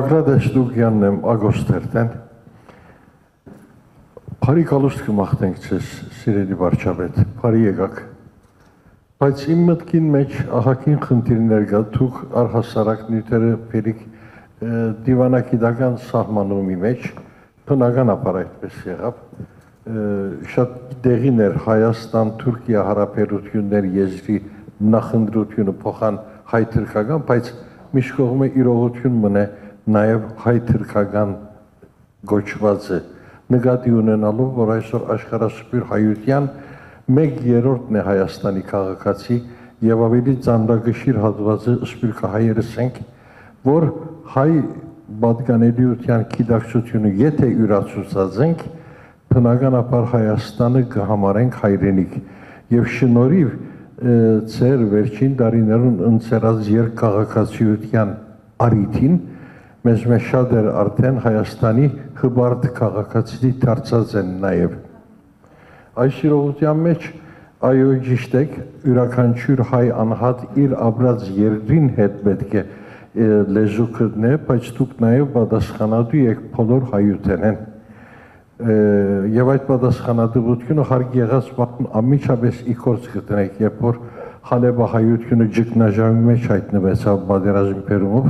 Բագրատ Էշդուկյանն եմ Ագոստերտեն։ Բարի կալուստ կմաղթենք ձեզ, սիրելի վարչապետ, բարի եկաք։ Բայց իմ մտքին մեջ ահագին խնդիրներ կա, դուք առհասարակ նյութերը բերիք դիվանագիտական սահմանումի մեջ, բնականաբար այդպես եղավ, շատ դեղին էր Հայաստան-Թուրքիա հարաբերություններ եզրի նախընտրությունը փոխան հայ-թուրքական, բայց միշտ կողմը իրողություն մնե նաև հայ-թուրքական գոչվածը նկատի ունենալով, որ այսօր աշխարհասփյուր հայության 1/3-ն է Հայաստանի քաղաքացի եւ ավելի ծանրագշիր հատվածը սփյուռքահայերս ենք, որ հայ պատկանելիության գիտակցությունը եթե յուրացուցած ենք, բնականաբար Հայաստանը կհամարենք հայրենիք եւ շնորհիվ ծեր վերջին տարիներուն ընծերած երկքաղաքացիության արիթին մեզ շատ էր արդեն Հայաստանի հբարդ քաղաքացի դարձած են նաև։ Այս իրողության մեջ այո ճիշտ եք, յուրաքանչյուր հայ անհատ իր ապրած երկրին հետ պետք է լեզու գտնե, բայց դուք նաև պատասխանատու եք բոլոր հայութենեն։ Եվ այդ պատասխանատվությունը հարկ եղած անմիջապես իգործ գտնեք, երբ որ Հալեբահայությունը ճգնաժամի մեջ հայտնվեցավ պատերազմի բերումով,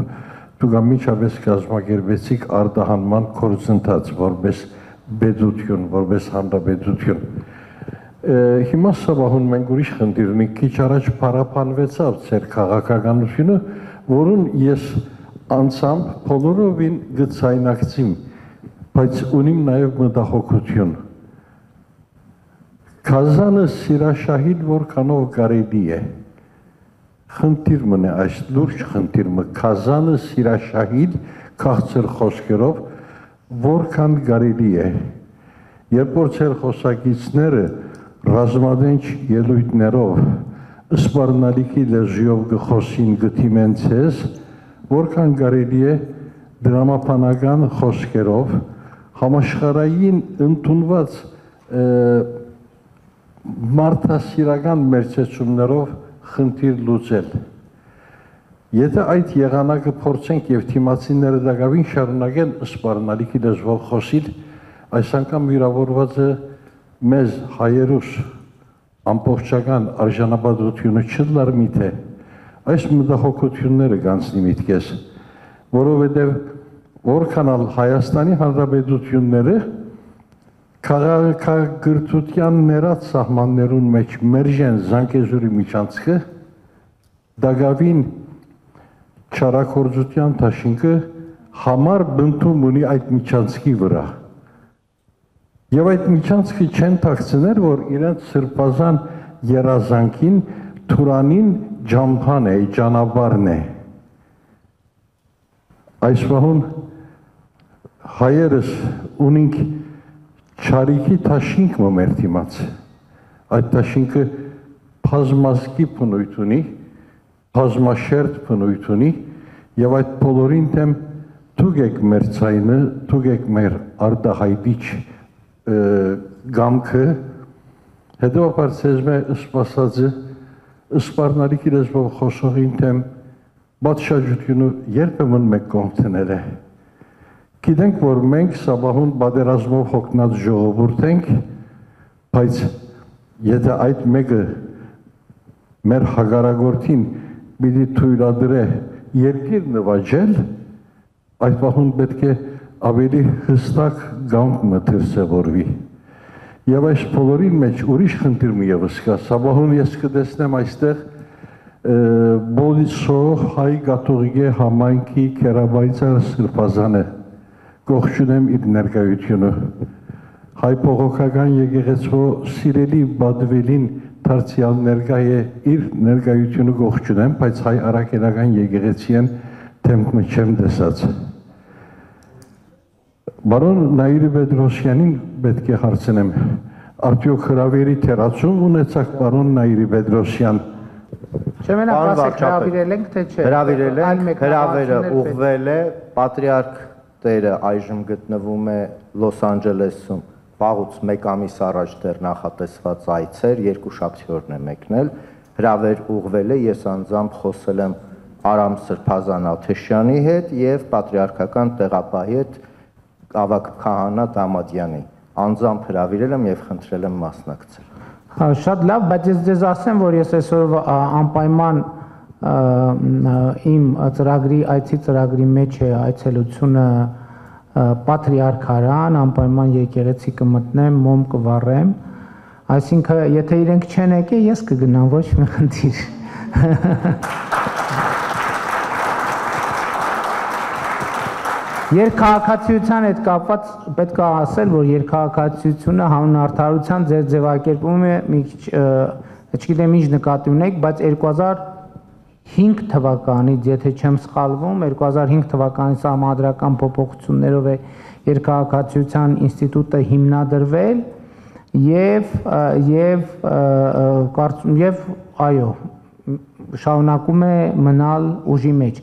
դուք անմիջապես կազմակերպեցիք արտահանման գործընթաց որպես պետություն, որպես հանրապետություն։ Հիմա Սավահուն մենք ուրիշ խնդիր ունենք, քիչ առաջ փառաբանվեցավ ձեր քաղաքականությունը, որուն ես անցամբ բոլորովին գծայնակցիմ, բայց ունիմ նաև մտահոգություն։ Կազանը սիրաշահիդ որքանով կարելի է։ Խնդիր մնե այս լուրջ խնդիր մը Կազանը սիրաշահիդ քաղցր խոսքերով որքան կարելի է։ Երբ որ ձեր խոսակիցները ռազմադենչ ելույթներով սպառնալիքի լեզվով գխոսին գտիմեն ձեզ, որքան կարելի է դրամապանական խոսքերով համաշխարհային ընդունված մարդասիրական մերձեցումներով խնդիր լուծել։ Եթե այդ եղանակը փորձենք եւ թիմացիները դակավին շարունակեն սպառնալիքի լեզվով խոսիլ, այս անգամ վիրավորված է մեզ հայերուս ամբողջական արժանապատվությունը չլար միթե այս մտահոգությունները կանցնի միտքես, որովհետև որքանալ Հայաստանի Հանրապետությունները քաղաքագրթության ներած սահմաններուն մեջ մերժեն Զանգեզուրի միջանցքը, դակավին չարագործության դաշինքը համար բնդում ունի այդ միջանցքի վրա։ Եվ այդ միջանցքը չեն թաքցներ, որ իրենց սրբազան երազանքին Թուրանին ջամփան է, ճանապարհն է։ Այս վահուն հայերս ունենք չարիքի թաշինք մեր դիմաց։ Այդ թաշինքը բազմազգի բնույթ ունի, բազմաշերտ բնույթ ունի, եւ այդ բոլորին դեմ դուք եք մեր ցայնը, դուք եք մեր արտահայտիչ գամքը, հետևաբար ցեզ մե սպասածը սպառնալիքի լեզվով խոսողին դեմ պատշաճությունը երբեմն մեկ կողմտնել է։ Գիտենք, որ մենք Սաբահուն պատերազմով հոգնած ժողովուրդ ենք, բայց եթե այդ մեկը մեր հագարագործին պիտի թույլատրե երկիր նվաճել, այդ պահուն պետք է ավելի հստակ գանք մտրսևորվի։ Եվ այս բոլորին մեջ ուրիշ խնդիր մի ևս կա, Սաբահուն ես կտեսնեմ այստեղ Բոլիսո հայ կաթողիկե համայնքի քերաբայցար սրբազանը կողջունեմ իր ներկայությունը։ Հայ փողոքական եկեղեցու սիրելի բադվելին դարձյալ ներկայ է իր ներկայությունը կողջունեմ, բայց հայ արաքելական եկեղեցին թեմքը չեմ տեսած։ Բարոն Նաիրի Պետրոսյանին պետք է հարցնեմ, արդյոք հրավերի թերացում ունեցաք բարոն Նաիրի Պետրոսյան։ Չեմենակ ասեք հրավիրել ենք, թե չէ։ Հրավիրել ենք, հրավերը ուղղվել է, պատրիարք տերը այժմ գտնվում է Լոս Անջելեսում, վաղուց մեկ ամիս առաջ դեռ նախատեսված այց էր, երկուշաբթի օրն է մեկնել, հրավեր ուղղվել է, ես անձամբ խոսել եմ Արամ Սրբազան Աթեշյանի հետ եւ պատրիարքական տեղապահի հետ Ավագ Քահանա Դամադյանի։ Անձամբ հրավիրել եմ եւ խնդրել եմ մասնակցել։ Շատ լավ, բայց ես ձեզ ասեմ, որ ես այսօր անպայման իմ այցի ծրագրի մեջ է այցելությունը Պատրիարքարան, անպայման եկեղեցի կմտնեմ, մոմ կվառեմ, այսինքն եթե իրենք չեն եկել, ես կգնամ, ոչ մի խնդիր։ Երկքաղաքացիության հետ կապված պետք է ասել, որ երկքաղաքացիությունը հանուն արդարության ձեր ձևակերպում է մի քիչ, չգիտեմ ինչ նկատի ունեք, բայց 2005 թվականից, եթե չեմ սխալվում, 2005 թվականի սահմանադրական փոփոխություններով է երկքաղաքացիության ինստիտուտը հիմնադրվել եւ այո, շարունակում է մնալ ուժի մեջ։